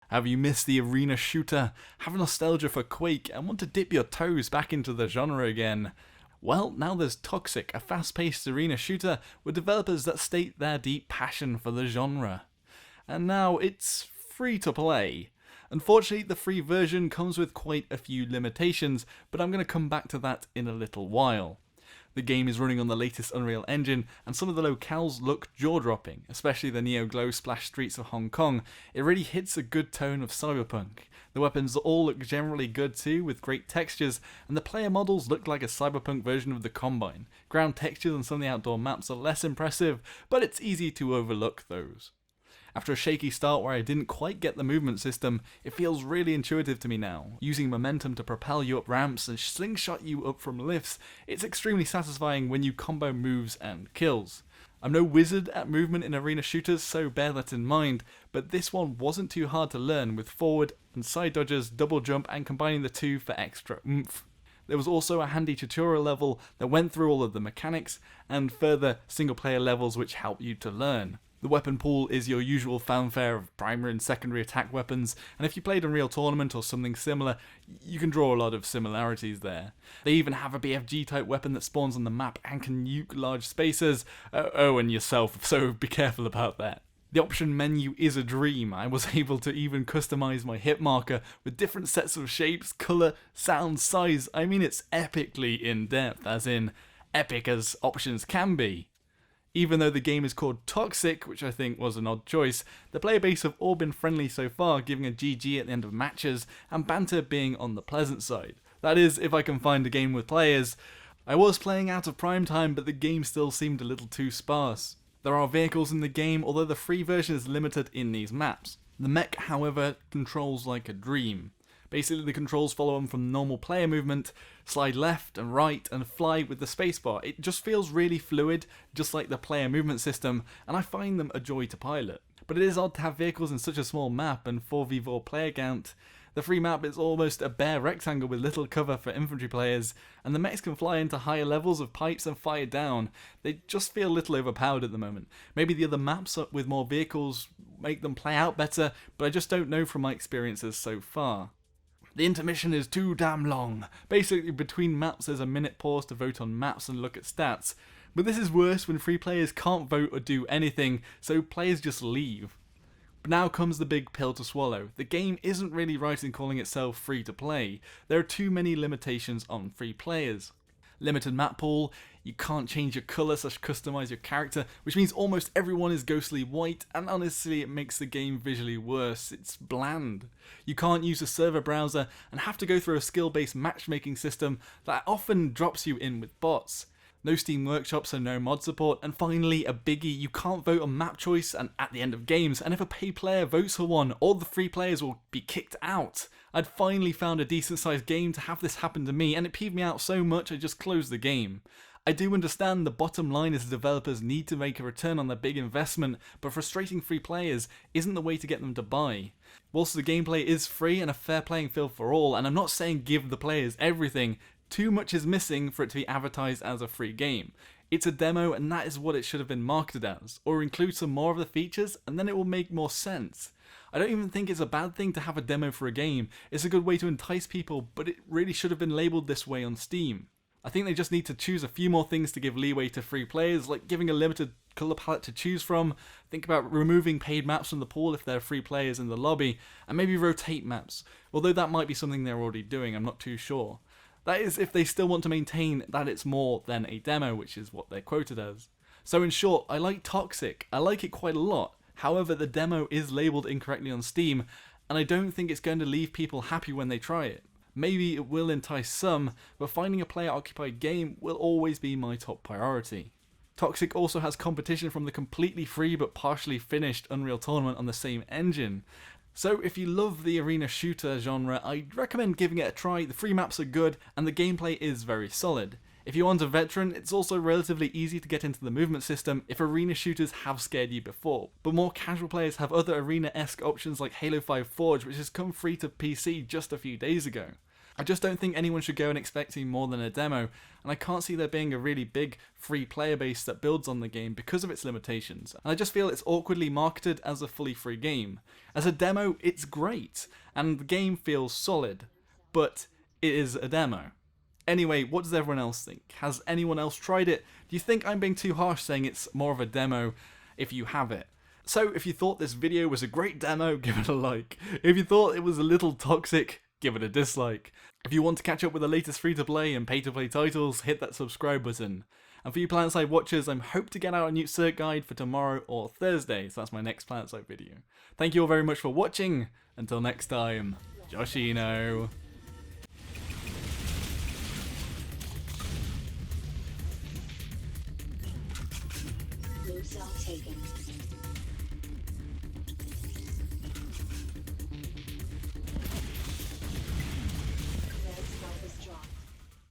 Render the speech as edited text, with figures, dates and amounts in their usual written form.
Have you missed the arena shooter? Have nostalgia for Quake and want to dip your toes back into the genre again? Well, now there's Toxikk, a fast-paced arena shooter with developers that state their deep passion for the genre. And now it's free to play. Unfortunately, the free version comes with quite a few limitations, but I'm going to come back to that in a little while. The game is running on the latest Unreal Engine, and some of the locales look jaw-dropping, especially the neo-glow splash streets of Hong Kong. It really hits a good tone of cyberpunk. The weapons all look generally good too, with great textures, and the player models look like a cyberpunk version of the Combine. Ground textures on some of the outdoor maps are less impressive, but it's easy to overlook those. After a shaky start where I didn't quite get the movement system, it feels really intuitive to me now. Using momentum to propel you up ramps and slingshot you up from lifts, it's extremely satisfying when you combo moves and kills. I'm no wizard at movement in arena shooters, so bear that in mind, but this one wasn't too hard to learn with forward and side dodges, double jump and combining the two for extra oomph. There was also a handy tutorial level that went through all of the mechanics, and further single player levels which help you to learn. The weapon pool is your usual fanfare of primary and secondary attack weapons, and if you played Unreal Tournament or something similar, you can draw a lot of similarities there. They even have a BFG type weapon that spawns on the map and can nuke large spaces. And yourself, so be careful about that. The option menu is a dream. I was able to even customize my hit marker with different sets of shapes, colour, sound, size. I mean, it's epically in depth, as in epic as options can be. Even though the game is called Toxikk, which I think was an odd choice, the player base have all been friendly so far, giving a GG at the end of matches, and banter being on the pleasant side. That is, if I can find a game with players. I was playing out of prime time, but the game still seemed a little too sparse. There are vehicles in the game, although the free version is limited in these maps. The mech, however, controls like a dream. Basically, the controls follow on from normal player movement, slide left and right and fly with the spacebar. It just feels really fluid, just like the player movement system, and I find them a joy to pilot. But it is odd to have vehicles in such a small map and 4v4 player count. The free map is almost a bare rectangle with little cover for infantry players, and the mechs can fly into higher levels of pipes and fire down. They just feel a little overpowered at the moment. Maybe the other maps with more vehicles make them play out better, but I just don't know from my experiences so far. The intermission is too damn long. Basically, between maps there's a minute pause to vote on maps and look at stats. But this is worse when free players can't vote or do anything, so players just leave. But now comes the big pill to swallow. The game isn't really right in calling itself free to play. There are too many limitations on free players. Limited map pool, you can't change your colour / customise your character, which means almost everyone is ghostly white, and honestly it makes the game visually worse. It's bland. You can't use a server browser and have to go through a skill-based matchmaking system that often drops you in with bots. No Steam Workshop, so no mod support, and finally a biggie, you can't vote on map choice and at the end of games, and if a paid player votes for one, all the free players will be kicked out. I'd finally found a decent sized game to have this happen to me, and it peeved me out so much I just closed the game. I do understand the bottom line is the developers need to make a return on their big investment, but frustrating free players isn't the way to get them to buy. Whilst the gameplay is free and a fair playing field for all, and I'm not saying give the players everything, too much is missing for it to be advertised as a free game. It's a demo and that is what it should have been marketed as, or include some more of the features and then it will make more sense. I don't even think it's a bad thing to have a demo for a game. It's a good way to entice people, but it really should have been labelled this way on Steam. I think they just need to choose a few more things to give leeway to free players, like giving a limited colour palette to choose from, think about removing paid maps from the pool if they're free players in the lobby, and maybe rotate maps, although that might be something they're already doing, I'm not too sure. That is if they still want to maintain that it's more than a demo, which is what they're quoted as. So in short, I like Toxikk, I like it quite a lot, however the demo is labelled incorrectly on Steam, and I don't think it's going to leave people happy when they try it. Maybe it will entice some, but finding a player-occupied game will always be my top priority. Toxikk also has competition from the completely free but partially finished Unreal Tournament on the same engine. So if you love the arena shooter genre, I'd recommend giving it a try. The free maps are good and the gameplay is very solid. If you want a veteran, it's also relatively easy to get into the movement system if arena shooters have scared you before. But more casual players have other arena-esque options like Halo 5 Forge, which has come free to PC just a few days ago. I just don't think anyone should go in expecting more than a demo, and I can't see there being a really big free player base that builds on the game because of its limitations, and I just feel it's awkwardly marketed as a fully free game. As a demo, it's great, and the game feels solid, but it is a demo. Anyway, what does everyone else think? Has anyone else tried it? Do you think I'm being too harsh saying it's more of a demo if you have it? So if you thought this video was a great demo, give it a like. If you thought it was a little toxic, give it a dislike. If you want to catch up with the latest free-to-play and pay-to-play titles, hit that subscribe button. And for you Planetside watchers, I hope to get out a new cert guide for tomorrow or Thursday, so that's my next Planetside video. Thank you all very much for watching. Until next time, Joshino. Blue cell taken.